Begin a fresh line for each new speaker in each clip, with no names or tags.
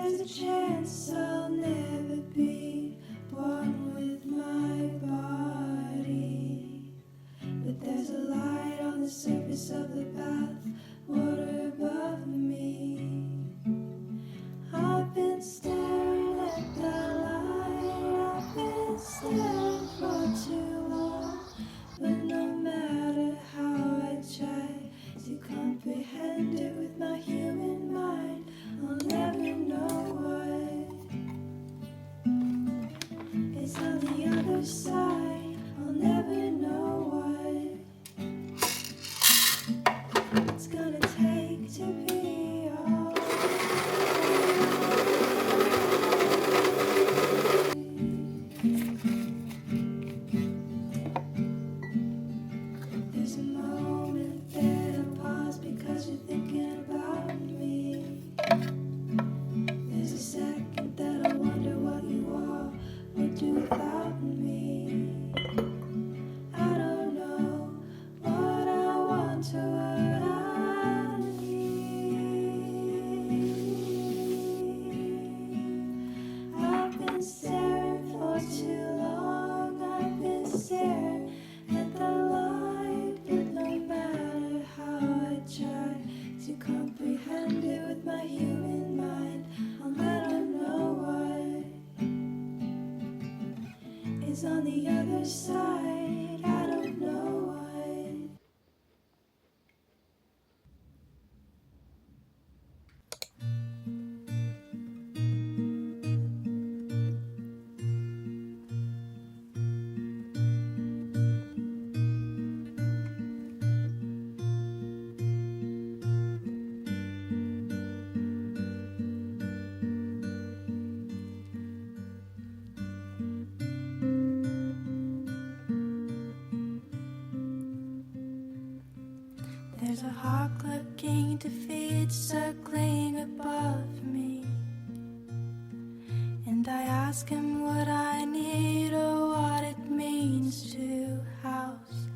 There's a chance I'll never be one with my body, but there's a light on the surface of the path, water above me. I've been staring at that light, I've been staring for too long, but no matter how I try to comprehend it with my human mind, I'll never know what is on the other side. I'll never know what it's gonna take to be all. There's a moment that I pause because you're thinking about me. There's a second that I wonder what you are would do without me. I don't know what I want or what I need. I've been staring for too long, I've been staring at the light, but no matter how I try to comprehend it with my human mind, I'll never know what is on the other side. I don't know what. There's a hawk looking to feed, circling above me, and I ask him what I need or what it means to house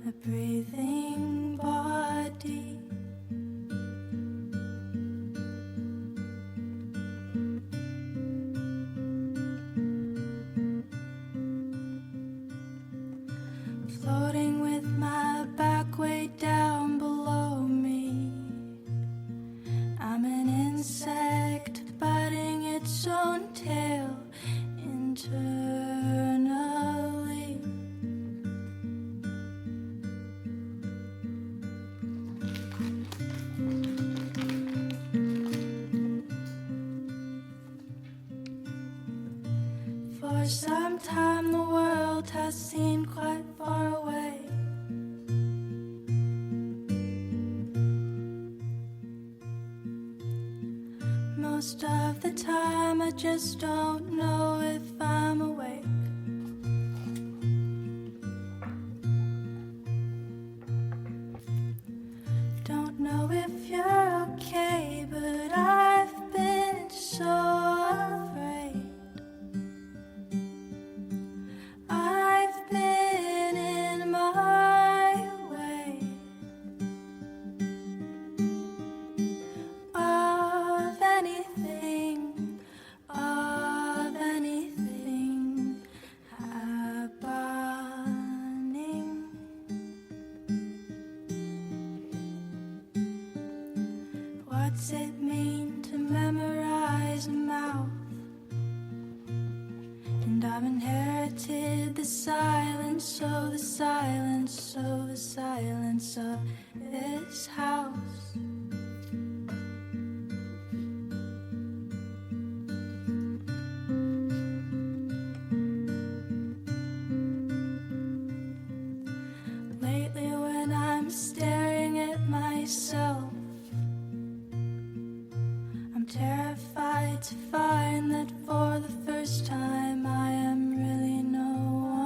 a breathing body. Floating with my back way down below me, I'm an insect biting its own tail internally. For some time the world has seemed quite far away. Most of the time I just don't know if I'm awake. Don't know if you're okay, but I've been so afraid. I've been in my way of anything happening. What's it mean to memorize a mouth? And I've inherited the silence, so the silence, so the silence of this house. Lately when I'm staring at myself, I'm terrified to find that for the first time I am really no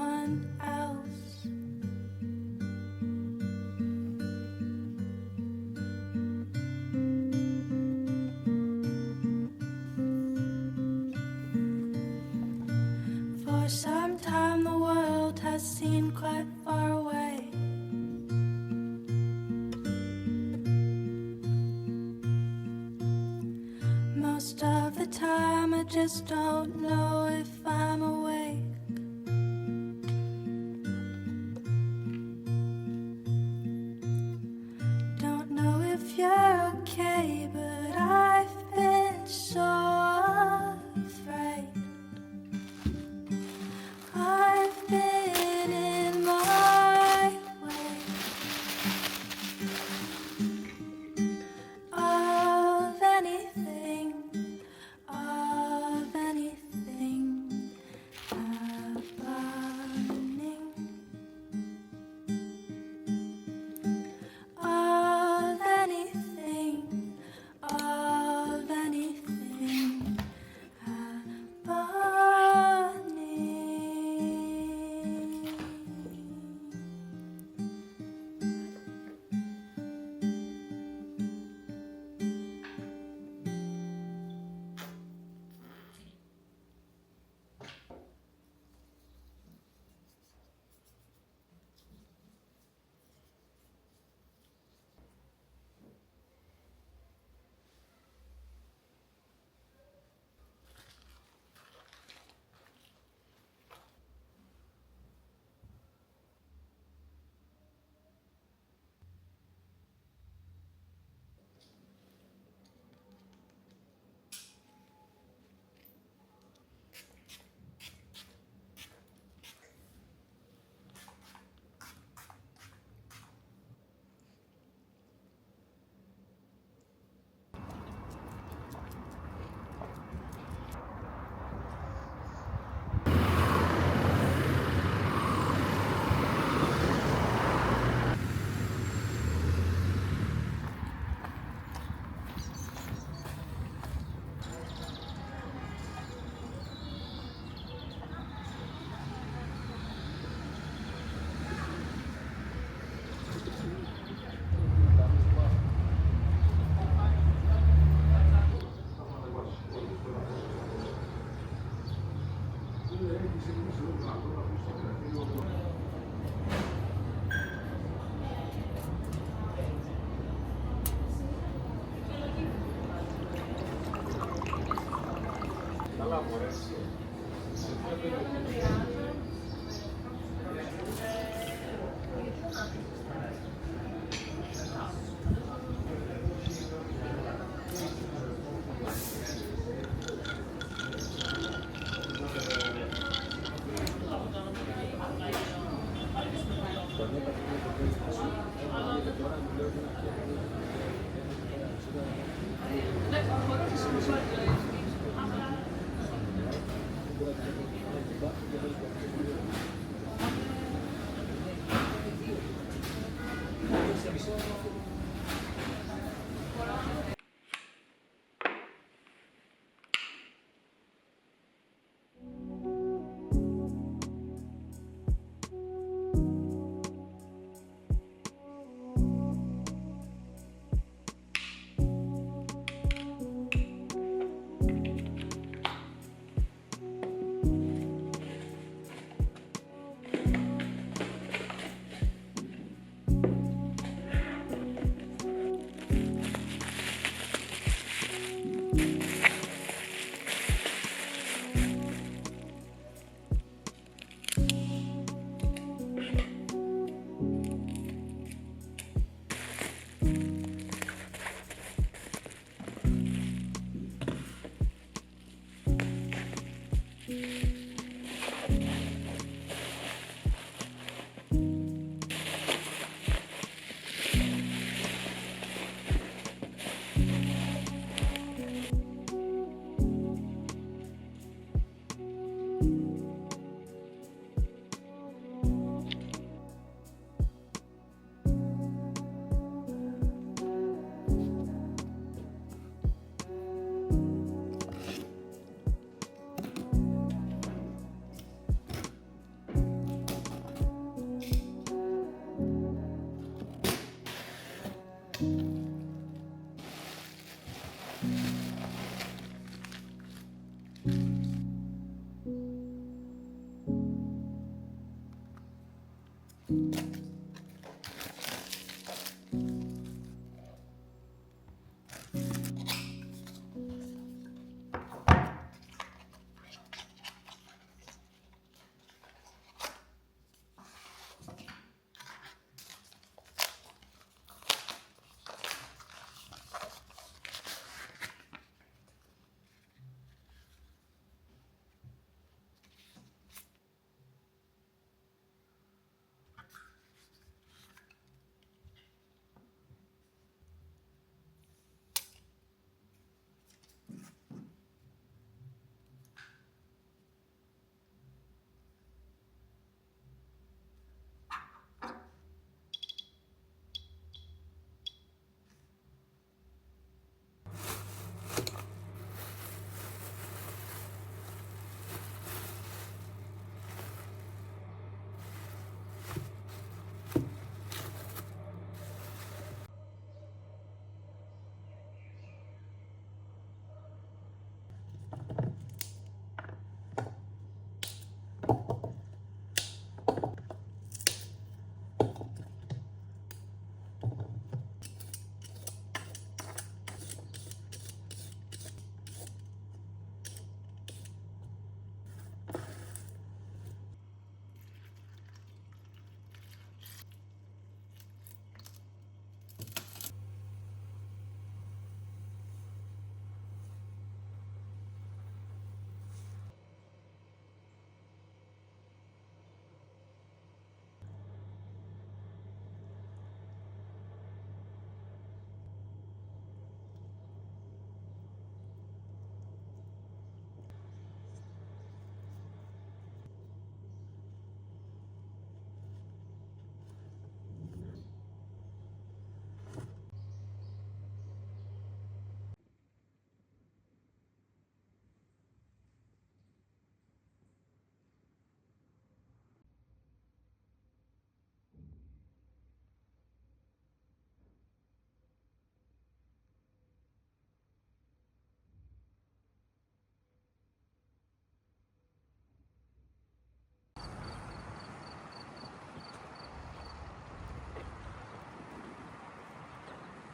one else. For some time the world has seemed quite far away. Most of the time I just don't know if I'm awake. Don't know if you're okay, but I've been so afraid. I've been in my way of anything happening, of anything
Dalla foresta.